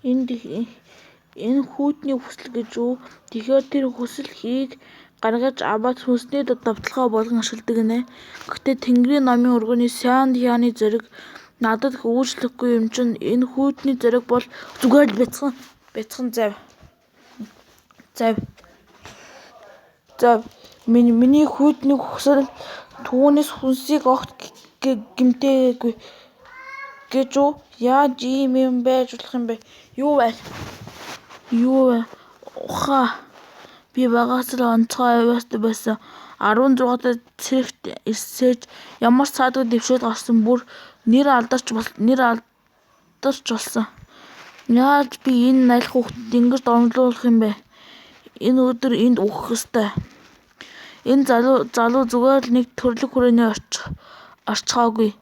Энэ хүйтний хүсэл гэж үү? Тэгэхээр тэр хүсэлхийг гаргаж аваад хүнсний давталгаа болгон ашигладаг гинэ. Гэхдээ Тэнгэрийн номын өргөний сайн хяаны зориг надад үйлчлэхгүй юм чинь энэ хүйтний зориг бол зүгээр л бяцхан зав. Миний хүйтний хүсэл түүнээс хүнсийг огт гэмтээгүй гэж үү? Яаж ийм юм байж болох юм бэ? Юу вэ? Ухаа. Би багаас л онцгой авьяастай байсан. 16-д цэрэгт ирсээж ямар саадгүй дэвшээд гарсан бүр нэр алдарч болсон. Яаж би энэ налих хүүхдэд ингэж дормжуулах юм бэ? Энэ өдөр энд үхэх ёстой. Энэ залуу зүгээр л нэг төрөлх хүрээний орчхоогүй.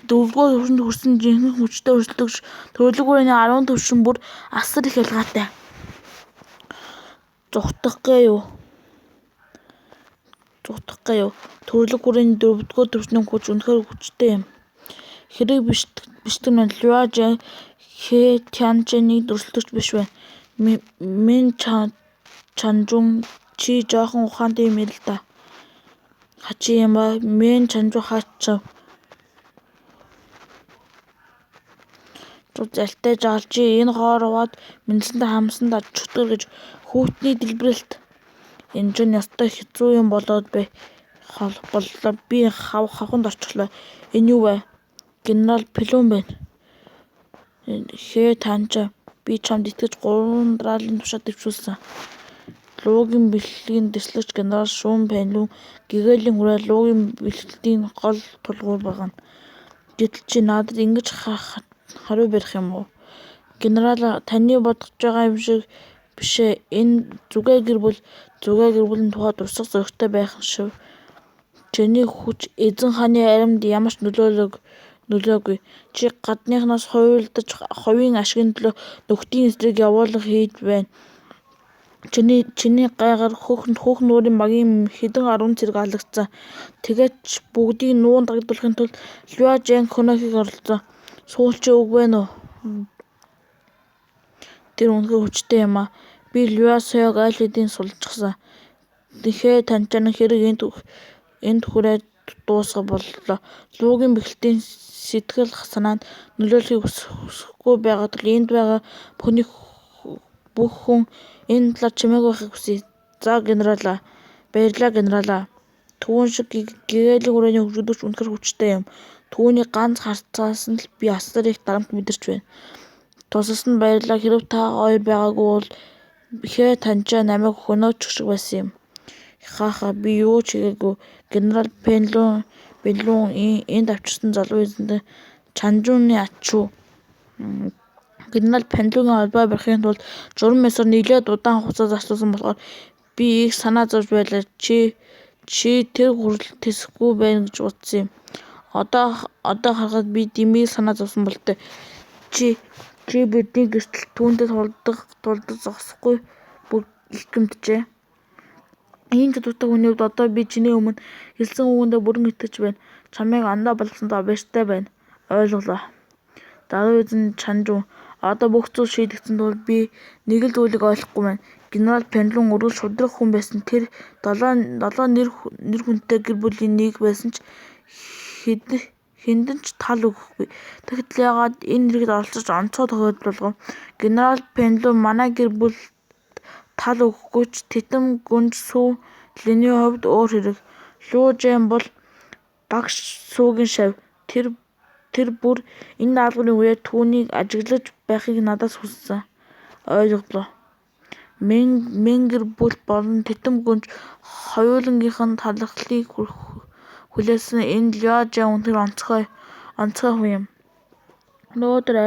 4-р төвшөнд хүрсэн жинхэнэ хүчтэй өрсөлдөгч төрөлх хүрээний 10 төвшин бүр асар их ялгаатай. Зүгтгэх гээ юу? Төрөлх хүрээний 4-р төвшний хүч үнэхээр хүчтэй юм. Хэрэг бишдэг нь Луа Жэн Хэ Тянчэн нэг өрсөлдөгч биш байна. Мэн Чанжун чи жоохон ухаантай юм л да. Хачи юм ба Мэн Чанжун хаач. Залтай жаал чи энэ хоор аваад мэндэлсэндээ хамсанд аж чөтгөр гэж хүүтний дэлбэрэлт. Энэ чинь ястай хэцүү юм болоод би хавханд орчихлоо. Энэ юу вэ? Генерал Плюм байна. Хэ Танча би чамд итгэж 3 дарааллын тушаа дэвшүүлсэн. Луугийн бэлтгэлийн дэслэгч генерал Шүүн Пэнлүн гэгээллийн хүрээ луугийн бэлтгэлтийн гол тулгуур байна. Гэтэл чи надад ингэж хариу барих юм уу? Генерал таны бодож байгаа юм шиг бишээ. Энэ зүгээ гэр бүлийн тухай дурсах зоригтой байх шив. Чиний хүч эзэн хааны аримд ямар ч нөлөөгүй. Чи гадныхнаас хуйлдаж хувийн ашигын төлөө нөхдийн эсрэг явуулга хийж байна. Чиний гайгаар хүүхэн нуурын багийн хэдэн 10 цэрэг алагдсан. Тэгээд ч бүгдийг нуун дагуулахын тулд Луа Жэн Хөнөхийг оролцсон. Сүүлчийн үг байна уу? Тэр үнэхээр хүчтэй юм аа. Би Луа Сойг аль хэдийн сулжчихсан. Хэ Танчан хэрэг энд хүрээд дуусгах боллоо. Луугийн бэлтгэлийн сэтгэл санаанд нөлөөлөхийг хүсэхгүй байгаа тул энд байгаа бүх хүн энэ талаар чимээг байхыг хүсье. За генералаа. Баярлалаа генералаа. Түүн шиг гэгээллийн хүрээний хөгжигдөгч үнэхээр хүчтэй юм. Түүнийг ганц харцаас нь л би асар их дарамт мэдэрч байна. Тусаас нь баярлалаа. Хэрэв та хоёр байгаагүй бол Хэ Танчаа намайг хөнөөчих шиг байсан юм. Хаха би юу ч хийгээгүй. Генерал Пэнлүн энд авчирсан залуу эзэнтэй Чанжууны ач шүү. Генерал Пэнлүнгийн албаа барихын тулд журам ёсоор нэлээд удаан хугацаа зарцуулсан болохоор би их санаа зовж байлаа. Чи тэр хүртэл тэсэхгүй байна гэж утсан юм. Одоо харахад би дэмийг санаа зовсон болтой. Чи бидний гэртэл түүнтэй тулдах зогсохгүй бүр их гэмтжээ. Ийм чадвартай хүний хувьд одоо би чиний өмнө хэлсэн үгэндээ бүрэн итгэж байна. Чамайг андаа болгосондоо баяртай байна. Ойлголоо. Залуу эзэн Чанжун одоо бүх зүйл шийдэгдсэн тул би нэг л зүйлийг ойлгохгүй байна. Генерал Пэнлүн өргөл шудраг хүн байсан. Тэр 7 нэр хүнтэй гэр бүлийн нэг байсан ч хэндэн ч тал өгөхгүй. Тэгэхдээ яагаад энэ хэрэгт оролцож онцгой тохиолдол болгов? Генерал Пэнлүн манай гэр бүл тал өгөхгүй ч титэм гүнж сүү лэний хувьд өөр хэрэг. Луу Жэн бол багш сүүгийн шавь. Тэр бүр энэ даалгаврын үеэр түүнийг ажиглаж байхыг надаас хүссэн. Ойлголоо. Мэн гэр бүл болон титэм гүнж хоёулангийнх нь талархлыг хүлээсэн энэ Луа Жэн үнэхээр онцгой хүн юм. Өнөөдөр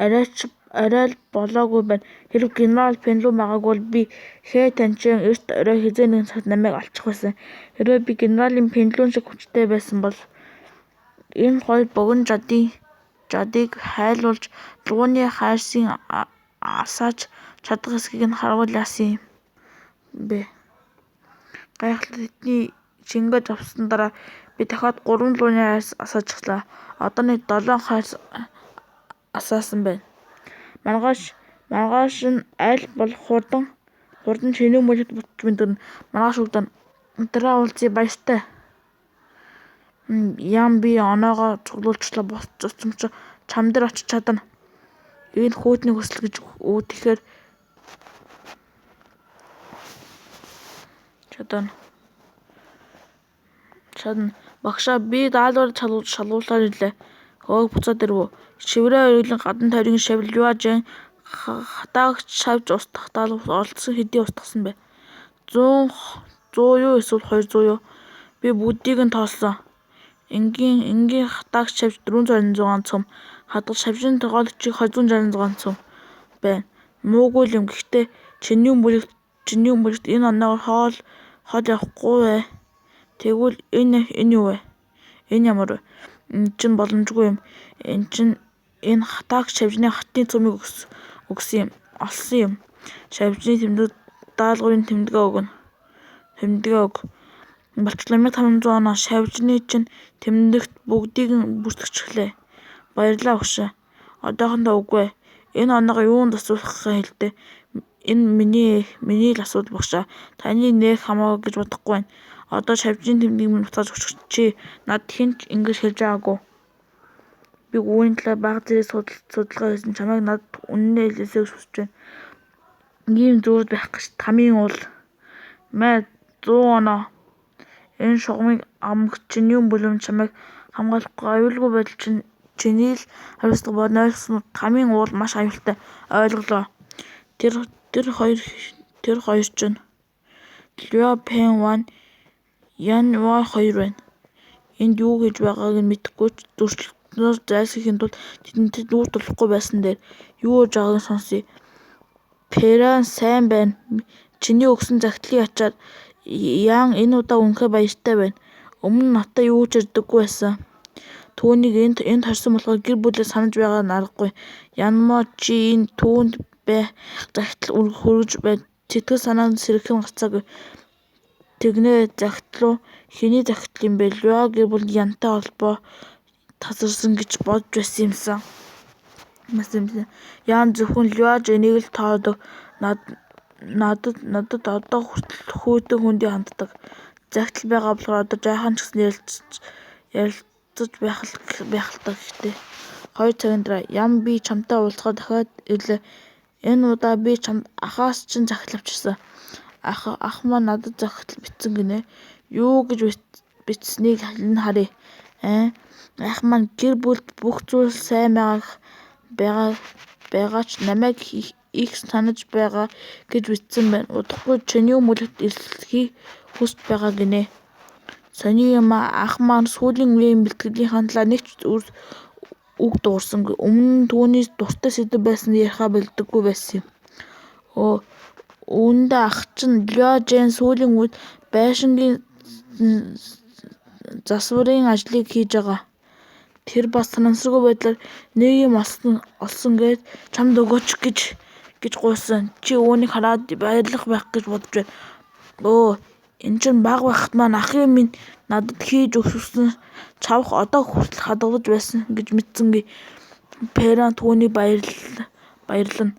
арай л болоогүй байна. Хэрэв генерал Пэнлүн байгаагүй бол би Хэ Танчан эрт орой хэзээ нэгэн цагт намайг алчих байсан. Хэрвээ би генералын Пэнлүн шиг хүчтэй байсан бол энэ хоёр богино жадыг хайлуулж лууны хайрсын асааж чадах эсэхийг нь харвал яасан юм бэ? Гайхалтай тэдний шингээж авсан дараа би дахиад 3 лууны хайр асаачихлаа. Одоо нэг 7 хайр асаасан байна. Маргааш Маргааш нь аль болох хурдан чиний мужид бутж мэдэрнэ. Маргааш өгдөн. Өдрөө уулзъя баяртай. Яам би оноогоо цуглуулчлаа босцсон ч чам дээр очиж чадна. Энэ хүүтний хүсэл гэж үүдихээр чадна. Багшаа би даалгавар шалгуулаад ирлээ. Хөөг буцаад ирвүү. Шиврээ өргөлөн гадна тойргийн Шавлюажийн хатаагч шавж устгахтаа оролцсон хэдий устгасан бэ? 100 юу эсвэл 200 юу? Би бүгдийг нь тоослоо. Энгийн хатаагч шавж 426 цөм, хадгалж шавжийн торгойлогчийг 266 цөм байна. Муугүй юм. Гэхдээ чиний бүлэгт энэ оноогоор хоол явахгүй вэ? Тэгвэл энэ юу вэ? Энэ ямар вэ? Энэ чинь боломжгүй юм. Энэ хатаагч шавжны хатны цөмийг олсон юм. Шавжны тэмдэг даалгаврын тэмдэгэ өг. Болчихлоо 1500 оноо шавжны чинь тэмдэгт бүгдийг нь бүртгэжлээ. Баярлалаа багшаа. Одоохондоо үгүй. Энэ оноогоо юунд асуулахаа хэлдэг. Энэ миний л асуудал багшаа. Таны нэх хамаагүй гэж бодохгүй байна. Одоо шавжны тэмдгийг минь буцааж өгч чи над хэн ч ингэж хэлж байгаагүй. Би үүний талаар бага зэрэг судалгаа хийсэн. Чамайг надад үнэнээ хэлээсэй гэж хүсэж байна. Ийм зүйл байх гэж тамийн уул. 100 оноо. Энэ шугамыг амгч чиний бүлэм чамайг хамгаалахгүй аюулгүй байдал чиний л хариуцлага болно ойлгосноо. Тамийн уул маш аюултай. Ойлголоо. Тэр хоёр чинь Луа Пен Ван Ян Ван 2 байна. Энд юу хийж байгааг нь мэдэхгүй ч зөрчилдсөнөөс зайлсхийхийн тулд тэдэнтэй дүүр тулахгүй байсан дээр юу гэж байгааг нь сонсъё. Перан сайн байна. Чиний өгсөн захидлыг ачаад Ян энэ удаа үнэхээр баяртай байна. Өмнө нь надтай юу ч ярьдаггүй байсан. Түүнийг энд харсан болохоор гэр бүлээ санаж байгаа нь аргагүй. Янмо чи энэ түүнд байх захидал хүргэж байна. Сэтгэл санаанд сэрхэн гарцаагүй. Тэгнээ захидал уу? Хэний захидал юм бэ? Луа гэр бүл Янтай холбоо тасарсан гэж бодж байсан юмсан. Яан зөвхөн Луа энийг л тоодог. Надад одоо хүртэл хүүтэн хүндий ханддаг. Захидал байгаа болохоор одоо жаахан ч гэсэн ярилцаж байх л та гэхдээ. 2 цагийн дараа Ян би чамтай уулзахаар дахиад ирлээ. Энэ удаа би чамд ахаас чинь захидал авчирсан. Ах маань надад захидал бичсэн гинэ. Юу гэж бичсэнийг энэ харъя. Ах маань гэр бүлд бүх зүйл сайн байгаа ч намайг их санаж байгаа гэж бичсэн байна. Удахгүй чиний бүлэгт ирэлхийг хүсэж байгаа гинэ. Сони юм ах маань сүүлийн үеийн бэлтгэлийн талаар нэг ч үг дуурсангүй. Өмнө нь түүний дуртай сэдэв байсан ярихаа болдоггүй байсан юм. Үүндээ ах чинь Луа Жэн сүүлийн үед байшингийн засварын ажлыг хийж байгаа. Тэр бас санамсаргүй байдлаар нэг юм олсон гээд чамд өгөөч гэж гуйсан. Чи үүнийг хараад баярлах байх гэж бодож байна. Энэ чинь бага байхад маань ахын минь надад хийж өгсөн чавх одоо хүртэл хадгалж байсан гэж мэдсэнгүй. Перан түүнийг баярлана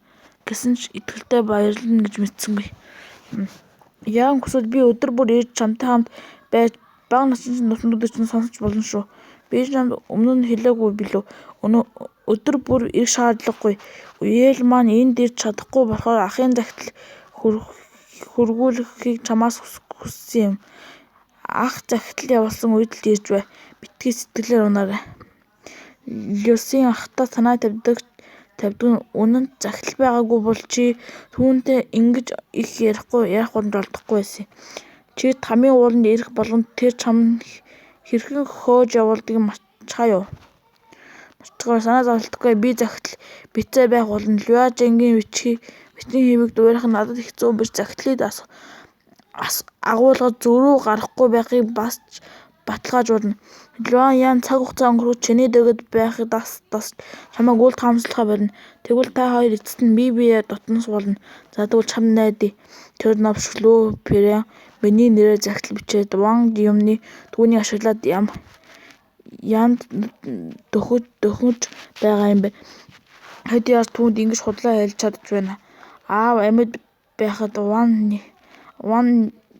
гэсэн ч итгэлтэй баярлана гэж мэдсэнгүй. Яан хүсвэл би өдөр бүр ирж чамтай хамт байж бага насны нутнуудыг чинь сонсож болно шүү. Би чамд өмнө нь хэлээгүй билүү. Өдөр бүр ирэх шаардлагагүй. Үеэл маань энд ирж чадахгүй болохоор ахын захидал хөргүүлэхийг чамаас хүссэн юм. Ах захидал явуулсан үед л ирж бай. Битгий сэтгэлээр унаарай. Люсийн ахтай санаа тавьдаг нь үнэнд захидал байгаагүй бол чи түүнтэй ингэж их ярих боломж олдохгүй байсан. Чи тамийн ууланд ирэх болгонд тэр чамд хэрхэн хөөж явуулдгийг марцгаа юу? Санаа зовлтгүй. Би захидал бицээ байх болно. Луа Жэнгийн бичгийн хэвийг дуурайх нь надад хэцүү биш. Захидлыг агуулгад зөрүү гарахгүй байхыг бас баталгаажуулна. Луа Ян цаг хугацаа өнгөрөх чиний дэргэд байхыг дасч чамайг үл таамаглахаа барина. Тэгвэл та хоёр эцэст нь биеэр дотно суулна. За тэгвэл чамд найдая. Тэр новш Луа Перан миний нэрээр захидал бичээд Ван юмны түүнийг ашиглаад Янд дөхөж байгаа юм бэ. Хэд яаж түүнд ингэж худлаа хэлж чадж байна. Аав амьд байхад Ван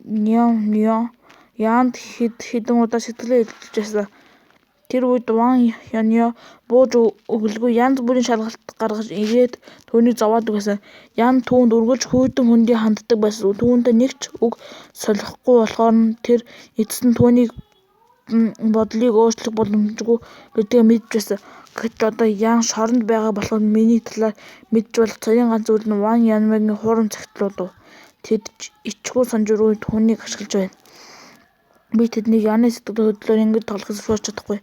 Ньон Янд хэдэн удаа сэтгэлээ илчилж байсан. Тэр үед Ван Ньон бууж өглгүй янз бүрийн шалгалт гаргаж ирээд түүнийг зовоодог байсан. Ян түүнд үргэлж хүйтэн хөндий ханддаг байсан. Түүнтэй нэг ч үг солихгүй болохоор тэр эцэст нь түүнийг бодлыг өөрчлөх боломжгүй гэдгээ мэдж байсан. Гэтэл одоо Ян шоронд байгаа болохоор миний талаар мэдж болох цорын ганц зүйл нь Ван Янмагийн хуурам цагтлууд. Тэд ичгүй санжиргүй түүнийг ашиглаж байна. Би тэднийг Яны сэтгэл хөдлөлөөр ингэж тоглохоос чадахгүй.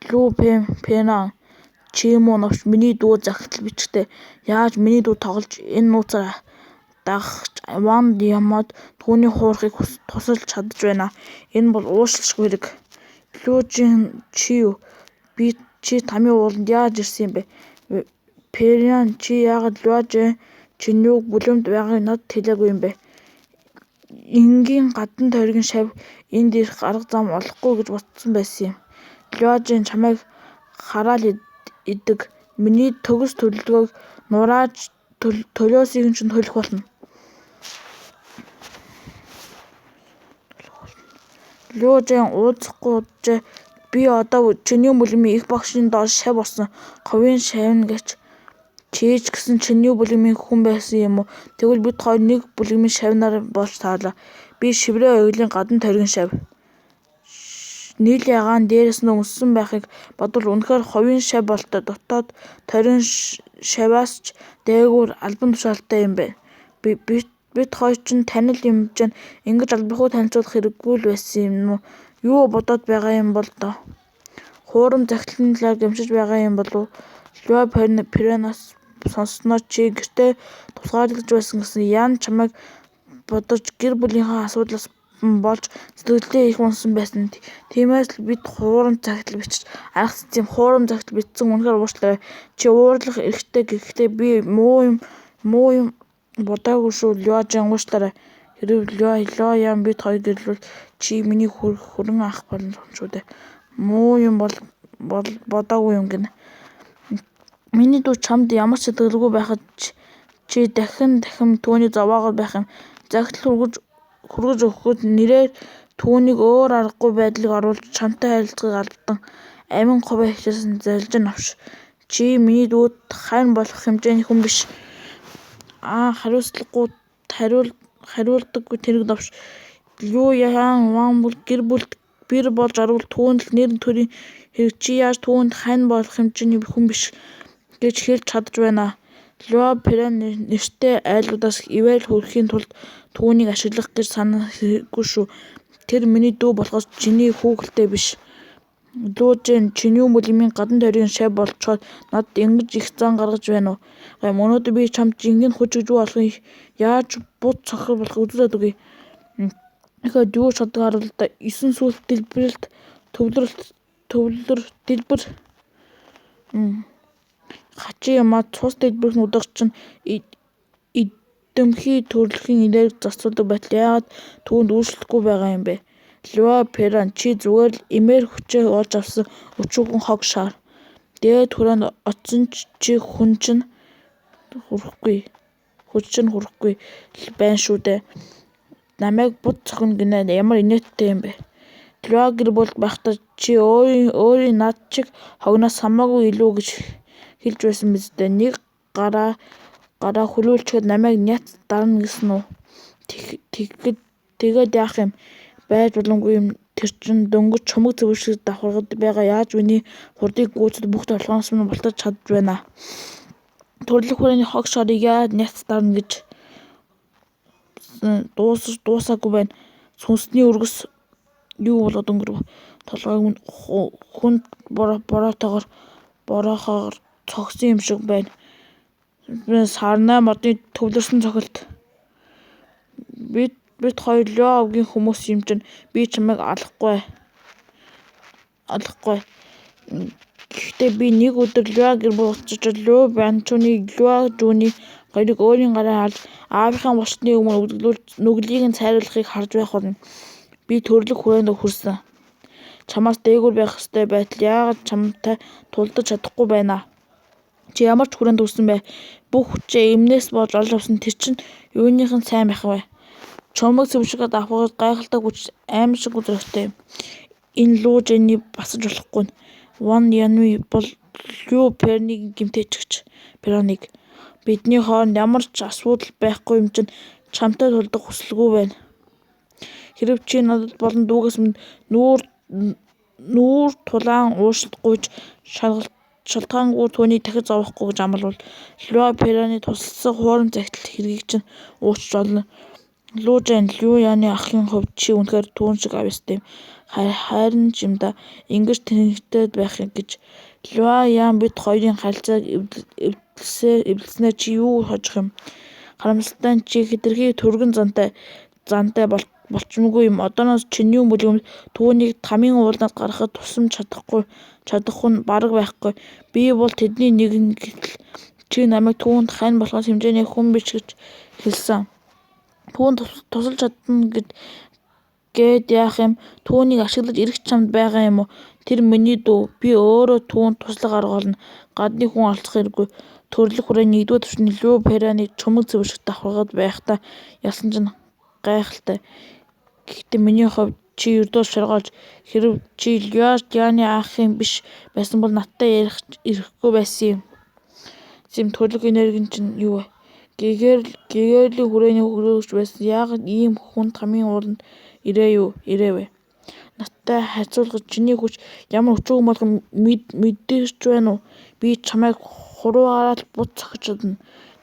Лүү Пэнаа чи юм уу навч миний дүү захидал бичгтээ яаж миний дүү тоглож энэ нууцаар дагахч Ван Ямад түүний хуурахыг тусалж чадж байна. Энэ бол уушлшгүй хэрэг. Лүүжин чи юу? Би чи тамийн ууланд яаж ирсэн юм бэ? Пэриан чи яагаад Лүүжин чинь юу бүлэмд байгааг надад хэлээгүй юм бэ? Энгийн гадна тойргийн шав энд ирэх арга зам олохгүй гэж бодсон байсан юм. Лүүжин чамайг хараад идэг. Миний төгс төлөвлөгөөг нурааж төлөөсийг чинь төлөх болно. Лүүжин ууцахгүй би одоо чиний бүлэмийн их багшийн доор шав болсон. Говийн шавна гэж чийж гисэн чиний бүлэмийн хүн байсан юм уу? Тэгвэл бид хоёр нэг бүлэмийн шавнаар болж таарлаа. Би Шиврээ оёлын гадна тойргийн шав. Нийлээ агаан дээрээс нь өмссөн байхыг бодвол үнэхээр ховын шав болтой дотоод тойргийн шаваас ч дээгүүр албан тушаалтай юм байна. Бид хоёр чинь танил юм чинь ингэж албархуу танилцуулах хэрэггүй л байсан юм уу? Юу бодоод байгаа юм бол доо? Хуурам захидлын талаар гэмшиж байгаа юм болов уу? Лүү Пэрианаас сонссноор чи гэртээ тусгаарлаж байсан гэсэн Ян чамайг бодож гэр бүлийнхээ асуудлаас болж сэтгэлдээ их унсан байсан. Тиймээс л бид хуурам захидал бичиж арга систем хуурам захидал бичсэн үнэхээр уучлаарай. Чи уурлах эрхтэй гэхдээ би муу юм бодоогүй шүү. Лүүжин уучлаарай. Хэрвээ Лүү Ян бид хоёр гэрлүүл чи миний хүрэн ах болно шүү дээ. Муу юм бол бодоогүй юм гинэ. Миний дүү чамд ямар ч сэтгэлгүй байхад чи дахин түүний зовоогоор байх юм. Захидал хүргэж өгөхөд нэрээр түүнийг өөр аргагүй байдлыг оруулж чамтай харилцахыг албадан амин хувиа хичээсэн залжин авш. Чи миний дүүд хань болох хэмжээний хүн биш. Хариулдаггүй тэрэг давш. Лүү Ян Ван бол гэр бүлд бэр болж орвол түүнд л нэр төрийн хэрэг чи яаж түүнд хань болох хэмжээний хүн биш гэж хэлж чадж байна. Лүү Пэриан нэртэй айлуудаас ивэл хүрэхийн тулд түүнийг ашиглах гэж санах хэрэггүй шүү. Тэр миний дүү болохоос чиний хүүхэлтэй биш. Лүүжин чиний бүлэмийн гадна тойргийн шав болчоод надад ингэж их зан гаргаж байна уу? Өнөөдөр би чамд жинхэнэ хүч гэж болохыг яаж бут цохор болохыг үзүүлээд өгье. Ихэ юу шатаг харуул да 9 сүлт дэлбэрэлт төвлөр дэлбэр хачи ямаа цус дэлбэрх нүдгч чинь эдэмхий төрөлхийн энерги зарцуулдаг байтал яагаад түүнд үйлчлэхгүй байгаа юм бэ? Лүү Пэриан чи зүгээр л эмээр хүчээ олж авсан өчүүхэн хог шаар. Дээд хүрээнд очсон чи хүч чинь хүрэхгүй байна шүү дээ. Намайг бут цохино гинэ ямар инээдтэй юм бэ? Лүү гэр бүл байхдаа чи өөрийн над чиг хогноос хамаагүй илүү гэж хэлж байсан биз дээ. Нэг гараа хүлүүлчихэд намайг няц дарна гэсэн үү? Тэгээд яах юм? Байж боломгүй юм. Тэр чинь дөнгөж чумаг цэвэршиг давхаргад байгаа яаж миний хурдыг гүйцэд бүх толгоноос минь бултаж чадж байна. Төрлөх хүрээний хог шорыг яаж няц дарна гэж дуусаагүй байна. Сүнсний өргөс юу болоод өнгөрөв. Толгойг минь хүнд бороохоор цогсон юм шиг байна. Сарнай модны төвлөрсөн цохилт. Бид хоёр Лүүгийн хүмүүс юм чинь би чамайг алахгүй. Гэхдээ би нэг өдөр Лүү гэр бүл очиж Лүү Бянчууны Лүү Жүүний хоёрыг өөрийн гараар харж аавынхаа болсны өмнө нүглийг нь цайруулахыг харж байх болно. Би төрлөх хүрээнд хүрсэн. Чамаас дээгүүр байх ёстой байтал яагаад чамтай тулдаж чадахгүй байна. Чи ямар ч хүрээнд хүрсэн бай. Бүх хүчээ эмнээс болж олж авсан тэр чинь юуныхан сайн байх вэ? Чомог цэвшгээд авахд гайхалтай хүч аим шиг үзрэхтэй. Энэ Лу Жэний басаж болохгүй. Ван Янми бол Лю Пернийг гэмтээчгч. Пероник. Бидний хооронд ямар ч асуудал байхгүй юм чинь чамтай тулдах хүсэлгүй байна. Хэрв чи надад болон дүүгээс минь нүүр тулаан ууршилт гуйж шалтгаангүй түүнийг дахиж зовохгүй гэж амлавал Лю Пероны тусалсан хуурын загтал хэргийг чинь уучж болно. Лу Жэн Лю Яны ахын хувьд чи үнэхээр түүн шиг авьяастай юм. Харин ч юм да ингэж тэнэгтэй байх гэж Лю Ян бид хоёрын харилцааг эвдэлснээр чи юу хожих юм? Харамсалтай нь чи хэтэрхий түргэн зантай болчмгүй юм. Одооноос чиний бүлэм түүнийг тамийн уулнаас гаргахад тусламж чадах нь бараг байхгүй. Би бол тэдний нэг гэтэл чи намайг түүнд хань болохоос хэмжээний хүн биш гэж хэлсэн. Түүнд тусалж чадна гээд яах юм? Түүнийг ашиглаж ирэх чамд байгаа юм уу? Тэр миний дүү. Би өөрөө түүнд туслах арга олно. Гадны хүн олцох хэрэггүй. Төрөлх хүрээний 1-р түвшний Лю Пероныг чумаг цэвэршигт давхаргаад байхдаа ялсан чинь гайхалтай. Гэхдээ миний хувьд чи ердөө шаргаалж хэрв чи Лю Яны ах юм биш байсан бол надтай ирэхгүй байсан юм. Төрөлх энерги чинь юу вэ? Гэгэрлийн хүрээний хөрөөгч байсан. Яагаад ийм хүн тамийн ууланд ирээвэ? Надтай харьцуулахад чиний хүч ямар өчүүхэн болох мэдэрч байна уу? Би чамайг хуруугаараа бут цохиж чадна.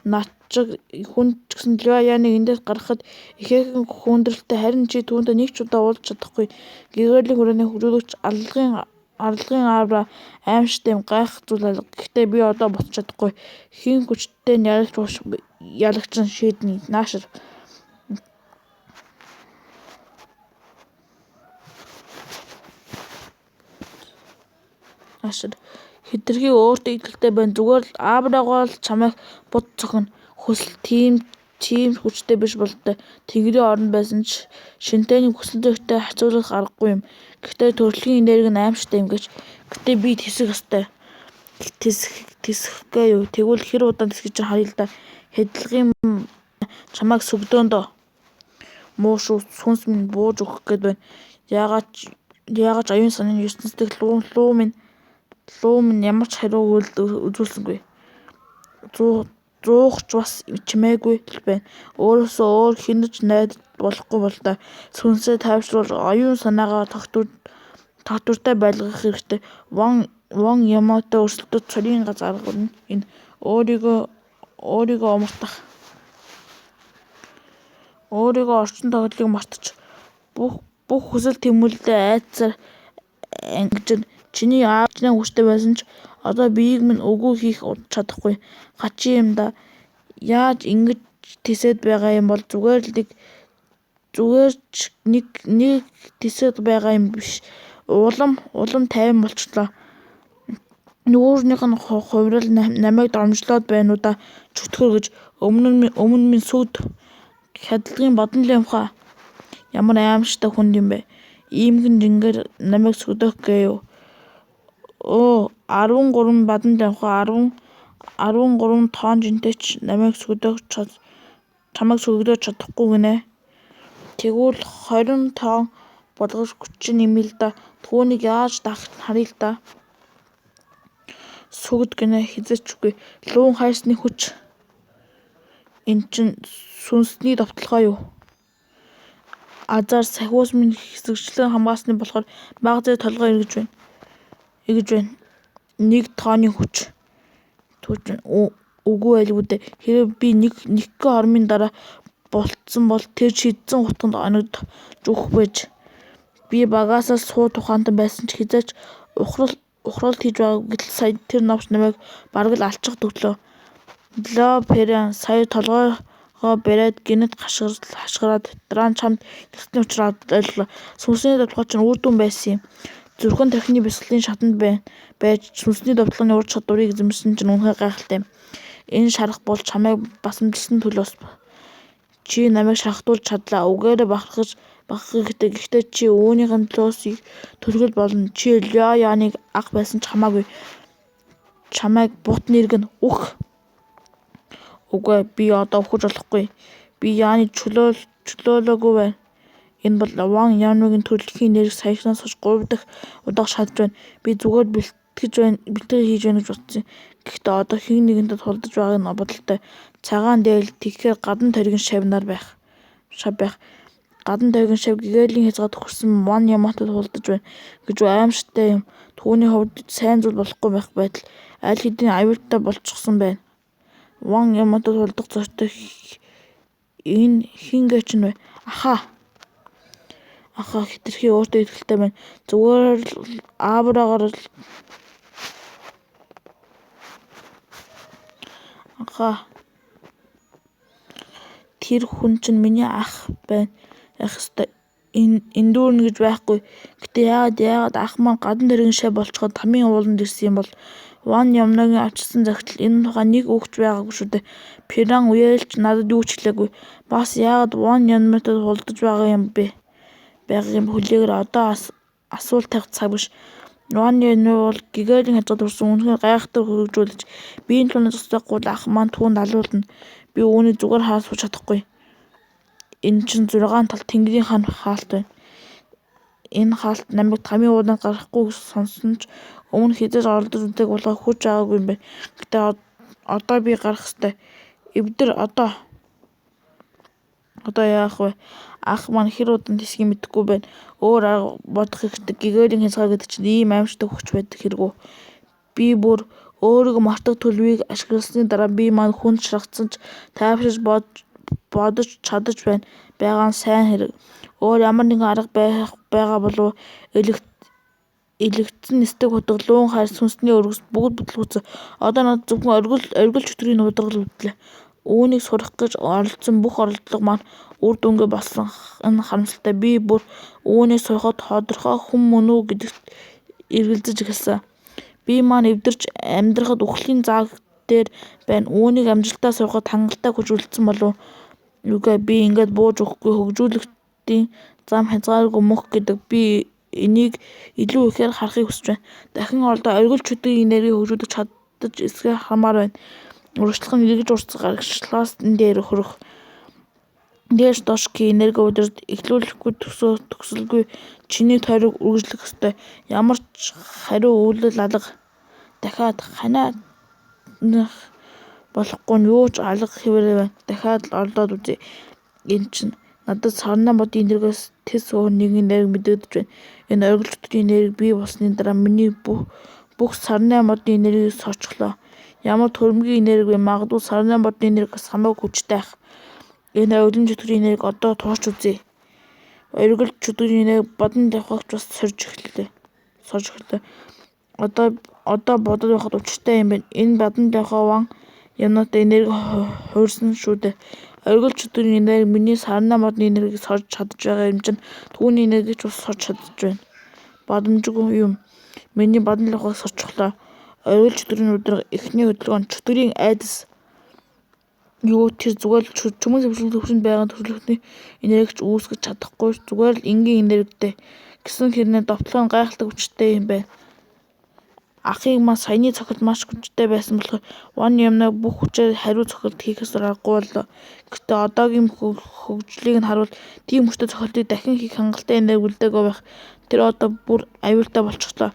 Над шиг хүн ч гэсэн Лю Яныг эндээс гаргахад ихээхэн хүндрэлтэй. Харин чи түүнтэй нэг ч удаа уулзч чадахгүй. Гэгэрлийн хүрээний хөрөөгч арлагын аавра аимшигтай юм гайхах зүйл алга. Гэхдээ би одоо буцаж чадахгүй. Хэн хүчтэй нь ялагчин шийднэ. Наашир. Хэтэрхий өөртөө итгэлтэй байна. Зүгээр л аавраагаа л чамайг бут цохино. Хүсэл тийм хүчтэй биш болтой. Тэнгэрийн оронд байсан ч шинтэйний хүсэлтэйгтэй харьцуулах аргагүй юм. Гэхдээ төрөлхийн энерги нь аимшигтай юм гэж. Гэхдээ би тэсэх ёстой. Тэсэхгээ юу? Тэгвэл хэр удаан тэсгэж чинь харъя л да. Хэдэлгэн чамайг сүгдөөндөө. Муу шүү. Сүнс минь бууж өгөх гээд байна. Яагаад ч оюун санааны ертөнцийн Лу минь ямар ч хариу үзүүлсэнгүй. Зуугч бас чимээгүй л байна. Өөрөөсөө өөр хинэж найдаж болохгүй бол та сүнсээ тайвшруулж оюун санаагаа тогтвортой байлгах хэрэгтэй. Ван Яматай өрсөлдөж цорын арга нь энэ. Өөрийгөө умартах. Өөрийгөө орчин тогтолцоог мартаж бүх хүсэл тэмүүлэлдээ айдсаар ангижир. Чиний аав чинээ хүчтэй байсан ч одоо биеийг минь өгөө хийх чадахгүй. Гачи юм да. Яаж ингэж тэсээд байгаа юм бол зүгээр ч нэг тэсээд байгаа юм биш. Улам тайван болчихлоо. Нүүрнийх нь хувирал намайг дормжлоод байна уу да. Чөтгөр гэж өмнө минь сүд хядлагын бадан лямхаа. Ямар аимшигтай хүн юм бэ? Иймхэн жингээр намайг сүгдөх гээ юу? 13 бадан лямхаа 13 тоон жинтэй ч намайг сүгдөөж чадахгүй гинэ. Тэгвэл 20 тоон болгож 30 нэмээ л да. Түүнийг яаж даах харъя л да. Сүгд гинэ хизээчгүй. Луун хайрсны хүч. Эн чинь сүнсний довтлогоо юу? Азар сахиус минь хэсэгчлэн хамгаасны болохоор бага зээг толгой эргэж байна. 1 тооны хүч. Үгүй байлгүй дээ. Хэрэг би нэг хормын дараа болцсон бол тэр шидсэн утганд оногдож өгөх байж. Би багаасаа суу тухаантай байсан ч хизээч ухралт хийж байгааг гэтэл сая тэр новч намайг бараг л алчих төглөө. Лю Перон сая толгойгоо бариад гинэт хашгираад дараа нь чамд тэгсний учраа ойлголоо. Сүнсний довтлого чинь үр дүн байсан юм. Зүрхэн тархины бясалгалын шатанд байж сүнсний довтлооны ур чадварыг эзэмшсэн чинь үнэхээр гайхалтай юм. Энэ шарах бол чамайг басамжилсан төлөөс. Чи намайг шархтуулж чадлаа. Үгээрээ бахархах хэрэгтэй. Гэхдээ чи үүнийхэн төлөөс төлгөл болно. Чи Лю Яныг ах байсан ч хамаагүй. чамайг бут нэргэн үгүй би одоо өгч болохгүй. Би яаны чөлөөлөөгүй байна. Энэ бол Ван Янмагийн төрөлхийн нэрийг саяхнаас хойш 3 дахь удаа шаардж байна. Би зүгээр бэлтгэл хийж байна гэж бодсон. Гэхдээ одоо хэн нэгэнтэй тулдаж байгааг нь бодолтой. Цагаан дээл тэгэхээр гадна тойргийн шавь байх. Гадна тойргийн шавь гэгээлийн хязгаад хүрсэн Ван Ямаатай тулдаж байна гэж аимшигтай юм. Түүний хувьд сайн зүйл болохгүй байх байтал аль хэдийн аюултай болчихсон байна. Ван Ямаатай тулдах зортой энэ хин гэж нь вэ? Ахаа хэтэрхий өөртөө итгэлтэй байна. Зүгээр л аавраагаар л тэр хүн чинь миний ах байна. Ёстой эндүүрнэ гэж байхгүй. Гэтэ яагаад ах маань гадна дэргийн шав болцоход тамийн ууланд ирсэн юм бол Ван Ямнагийн авчирсан захидал энэ тухай нэг үгч байгаагүй шүү дээ. Пиран үеэлч надад юу ч хэлээгүй. Бас яагаад Ван Ямнатай тулдаж байгаа юм хүлээгээр одоо асуулт тавих цаг биш. Ван Ямна бол гэгээлийн хязгаад хүрсэн үнэхээр гайхалтай хөгжүүлж биеийн төлөө зогсоохгүй ах маань түүнд алуулна. Би үүнийг зүгээр хараад сууж чадахгүй. Энэ чинь 6 тал тэнгэрийн хаалт байна. Энэ хаалт намайг тамийн ууланд гарахгүй сонсон ч өмнө хизээж оролдож үздэг болохоор хүч байгаагүй юм байна. Гэтэ одоо би гарах ёстой. Эвдэр одоо яах вэ? Ах маань хэр удаан тэсгийг мэдэхгүй байна. Өөр арга бодох хэрэгтэй. Гэгээлийн хязгаар гэдэг чинь ийм аимшигтай хүч байдаг хэрэггүй. Би бүр өөрийгөө мартах төлөвийг ашигласны дараа би маань хүнд шаргацсан ч тайвширч бодож чадаж байгаа нь сайн хэрэг. Өөр ямар нэгэн арга байгаа болов элэгдсэн нисдэг хутгалуун хайр сүнсний өргөс бүгд бүтлгүүцэн. Одоо надад зөвхөн оргил чөтгөрийн удирдал өвдлээ. Үүнийг сурах гэж оролцсон бүх оролдлого маань үр дүнгээ болсон нь харамсалтай. Би бүр үүнийг сурахад тодорхой хүн мөн үү гэдэгт эргэлзэж эхэлсэн. Би маань эвдэрч амьдрахад үхлийн зааг дээр байна. Үүнийг амжилтаа сурахад хангалттай хүч үлдсэн болов үгүй би ингээд бууж өгөхгүй. Хөгжүүлэлтийн зам хязгааргүй мөх гэдэг. Би энийг илүү ихээр харахыг хүсэж байна. Дахин оргил чөтгөрийн энергийг хөгжүүлж чадаж эсгээ хамаар байна. Урагшлах нь эргэж урсгал гаргачлаас дээр хөрөх. Дээш доош энерги удирд эхлүүлэхгүй төсөлгүй чиний тойрог үргэлжлэх ёстой. Ямар ч хариу үйлдэл алга. Дахиад ханаа болохгүй нь юу ч алга хэвээрээ байна. Дахиад орлоод үзье. Энэ чинь надад сарнаа модын энергиос тэс өөр нэгэн энерги мэдэгдэж байна. Энэ оргил чөтгөрийн энерги бий болсны дараа миний бүх сарнаа модын энергийг сорчихлоо. Ямар төрөмгийн энерги вэ? Магадгүй сарнаа модын энергиас хамаагүй хүчтэй ах. Энэ оргил чөтгөрийн энерги одоо туурч үзье. Оргил чөтгөрийн энерги бодон давхагч бас сорж эхэллээ. Одоо бодоод байхад учиртай юм байна. Энэ бодон давхаа Ван Ямнатай энерги хуурсан шүү дээ. Оргил чөтгөрийн энерги миний сарнаа модны энергийг сорж чадж байгаа юм чинь түүний энергийг ч бас сорж чадж байна. Боломжгүй юм. Миний бодон давхааг сорчихлоо. Оргил чөтгөрийн өдрөг эхний хөдөлгөөн чөтгөрийн айдас юу тэр зүгээр л чүмэн зөвшөөрөл төвшөнд байгаа төрөлхтний энергич үүсгэж чадахгүй зүгээр л энгийн энергитэй гэсэн хэрнээ довтлох нь гайхалтай хүчтэй юм байна. Ахыг маань саяны цохилт маш хүчтэй байсан болохоор Ван Ямна бүх хүчээр хариу цохилт хийхээс аргагүй боллоо. Гэхдээ одоогийн хөгжлийг нь харуул тийм хүчтэй цохилтыг дахин хийх хангалттай энерги үлдээгүй байх. Тэр одоо бүр аюултай болчихлоо.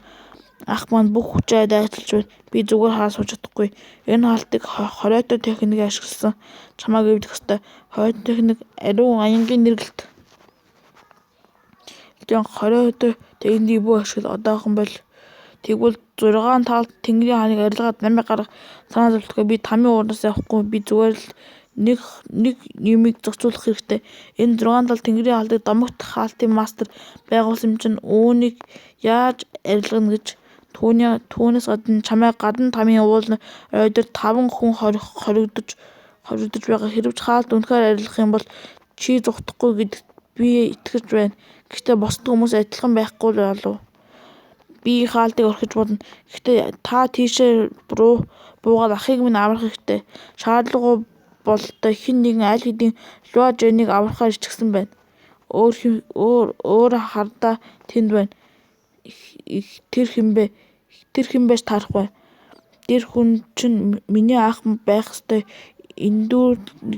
Ах маань бүх хүчээ дайчилж байна. Би зүгээр хараад сууж чадахгүй. Энэ хаалтыг хоройтой техникийг ашигласан чамайг эвдэх ёстой. Хоройтой техник ариун аянгийн нэргэлт. Хоройтой техникийг бүү ашигла одоохон бол тэгвэл 6 талд тэнгэрийн хааныг арилгаад намайг гарах санаа зовлтгүй. Би тамийн уураас явахгүй. Би зүгээр л нэг юмыг зохицуулах хэрэгтэй. Энэ 6 тал тэнгэрийн хаалтыг домогт хаалтын мастер байгуулсан чинь үүнийг яаж арилгана гэж түүнээс гадна чамайг гадна тамийн уулын ойдор 5 хүн хоригдож байгаа. Хэрэв хаалт үнэхээр арилгах юм бол чи зүхдахгүй гэдэгт би итгэж байна. Гэхдээ бусад хүмүүс адилхан байхгүй болов. Би хаалтыг орхиж болно. Гэхдээ та тийшээ руу буугаад ахыг минь аврах хэрэгтэй. Шаардлагагүй бололтой хэн нэгэн аль хэдийн Луа Жэнийг аврахаар ичгсэн байна. Өөр хардаа тэнд байна. Тэр хэн байж таарахгүй. Тэр хүн чинь миний ах байх ёстой эндүү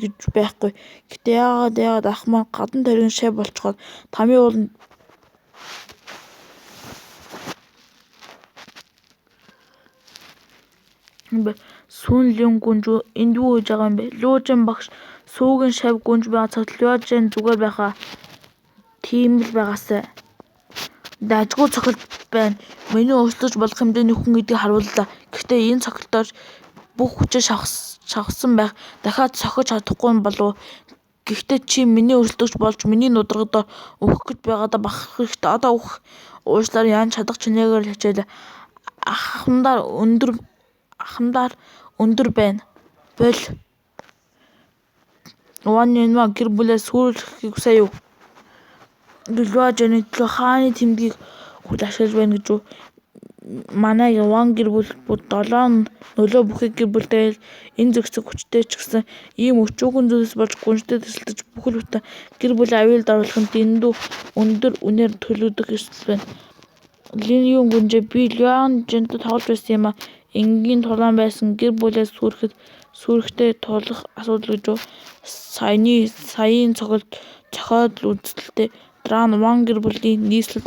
гэж байхгүй. Гэтэ яагаад ах маань гадна тарин шав болчиход тамийн ууланд сүүнлийн гүнж эндүү гэж байгаа юм бэ? Луужин багш сүүгийн шав гүнж байгаа цагт Луужин зүгээр байхаа. Тийм л байгаасай. Дажгүй цохилт байна. Миний өөрчлөж болох хэмжээний хүн гэдгийг харууллаа. Гэхдээ энэ цохилтоор бүх хүчээ шавхсан байх. Дахиад цохиж чадахгүй болов. Гэхдээ чи миний өрсөлдөгч болж миний нударгадаар өөх гэж байгаадаа бахарх хэрэгтэй. Одоо өөх уушлаар яан чадах чинээгээр л хичээл. Ахмадаар өндөр байна. Бол Ваньяма гэр бүлээ сүрүүлэхийг хүсэе юу? Луужины төлөө хааны тэмдгийг хүл ашиглаж байна гэж үү? Манай Ван гэр бүл 7 нөлөө бүхий гэр бүлтэй энэ зэгцэг хүчтэй ч гэсэн ийм өчүүхэн зүйлс болж гүнжтэй төсөлдөж бүхэл бүтэн гэр бүлийн аюулд оруулахын дэндүү өндөр үнээр төлөвлөдөх эрсдэл байна. Лин юу гүнжээ би Луан жинтэй тоглож байсан юм а. Энгийн тулаан байсан гэр бүлээ сүрэхтэй тулах асуудал гэж үү? Саяын цохоод үзэлтэй дараа нь Ван гэр бүлийн нийслэлд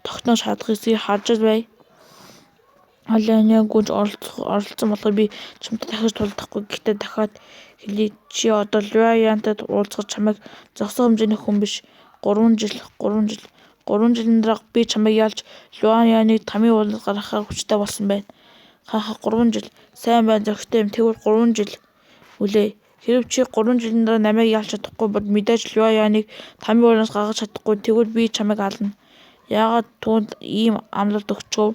тогтнож чадахыг харж бай. Алианы гүнж оролцсон болохоор би чамтай дахиж тулдахгүй. Гэхдээ дахиад хэлье чи одоо Луянтай уулзахад чамайг зогсох хэмжээний хүн биш. 3 жилийн дараа би чамайг ялж Луяныг тамийн ууланд гаргахаар хүчтэй болсон байна. Хаха 3 жил. Сайн байна зохистой юм. Тэгвэл 3 жил үлээ. Хэрэв чи 3 жилийн дараа намайг ялж чадахгүй бол мэдээж Луяныг тамийн ууланаас гаргаж чадахгүй. Тэгвэл би чамайг ална. Яагаад түүнд ийм амлалт өгчөө?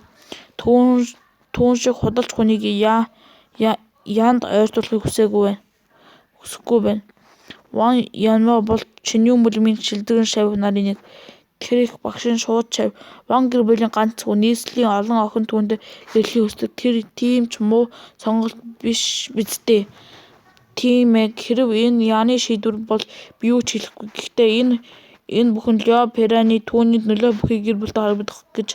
Түүн шиг худалч хүнийг яанд ойртуулахыг хүсэхгүй байна. Ван Янма бол чиний мөлмийн шилдэгэн шавь нарын нэг. Тэр их багшийн шууд шавь. Ван гэр бүлийн ганцхан нийслэлийн олон охин түүнд ирэхийг хүсдэг. Тэр тийм ч муу сонголт биш биз дээ. Тийм ээ. Хэрэв энэ яаны шийдвэр бол би юу ч хэлэхгүй. Гэхдээ энэ бүхэн Луа Пераны түүний нөлөө бүхий гэр бүлтэй холбогдох гэж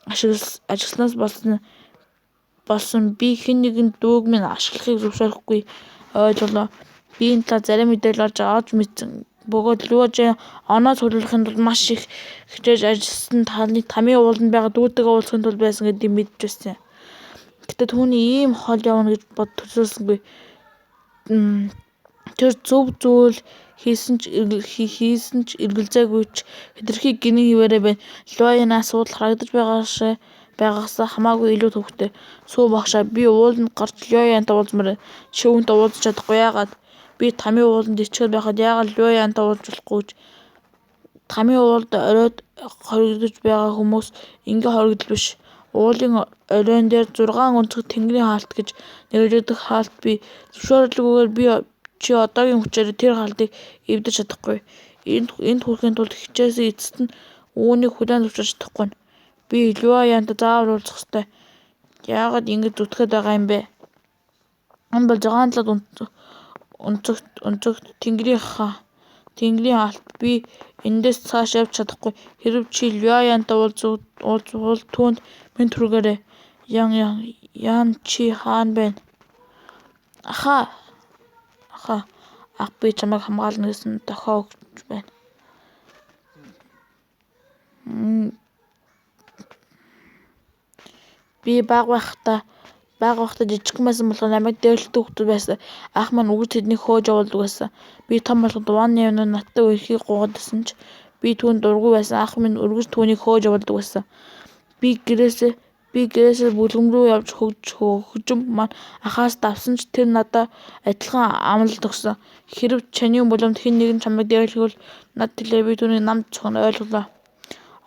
ажигласнаас болсон би хэн нэгэн дүүг минь ашиглахыг зөвшөөрөхгүй. Ойлголоо. Би энэ талаар зарим мэдээлэл авч мэдсэн. Бөгөөд Луужин оноо цуглуулахын тулд маш их хичээж ажилласан тамийн ууланд байгаа дүүтэйгээ уулзахын тулд байсан гэдгийг мэдж байсан. Гэтэ түүний ийм хол явна гэж төсөөлсөнгүй. Тэр зөв зүйл хийсэн ч эргэлзээгүй ч хэтэрхий гинэн хിവэрэ байна. Луяны асуудал харагдаж байгаасаа хамаагүй илүү төвхтэй. Сүү багшаа би ууланд гарч Луянтай уулзмаар. Чи үүнтэй уулзах чадахгүй яагаад? Би тамийн ууланд ичгээд байхад яагаад Луянтай уулзах болохгүй гэж? Тамийн уулд оройд хоригдож байгаа хүмүүс ингээ хоригдол биш. Уулын оройн дээр 6 өнцөг тэнгэрийн хаалт гэж нэрлэгдэх хаалт бий. Зөвшөөрлөгөөр би чи одоогийн хүчээр тэр хаалтыг эвдэж чадахгүй. Энд хүрэхийн тулд хичээсэн эцэст нь үүнийг хүлээн зөвшөөрч чадахгүй. Би Луянтай заавал уулзах ёстой. Яагаад ингэж зүтгэхэд байгаа юм бэ? Энэ бол 6 талд өнцөгт тэнгэрийн хаалт. Би эндээс цааш явж чадахгүй. Хэрэв чи Луянтай уулзвал түүнд минь түргээрэй. Ян чи хаана байна? Аха. Ах би чамайг хамгаална гэсэн дохио өгч байна. Би бага байхдаа жижигхэн байсан болохоор намайг дээрлэдэг хүмүүс байсан. Ах маань үгүйс тэднийг хөөж явуулдаг байсан. Би том болоход Ван Янма надтай үерхийг гуйгаад байсан ч би түүнд дургүй байсан. Ах минь үргэлж түүнийг хөөж явуулдаг байсан. Би гэрээсээ бүлгэм рүү явж хөгжим маань ахаас давсан ч тэр надад адилхан амлалт өгсөн. Хэрэв чанийн буламд хэн нэгэн чамайг дээрлэхвэл над хэлээ би түүнийг намд цохно. Ойлголоо.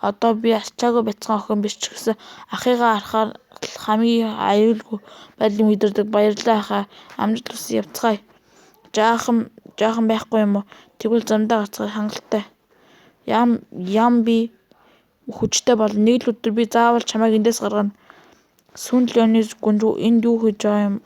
Одоо би асчаагүй бяцхан охин биш ч гэсэн ахыгаа харахаар хамгийн аюулгүй байдлыг мэдэрдэг. Баярлалаа ахаа. Амжилт хүсье явцгаая. Жаахан байхгүй юм уу? Тэгвэл замдаа гарцгаая хангалттай. Ям би хүчтэй болно. Нэг л өдөр би заавал чамайг эндээс гаргана. Сүн Луаны гүнж энд юу хийж байгаа юм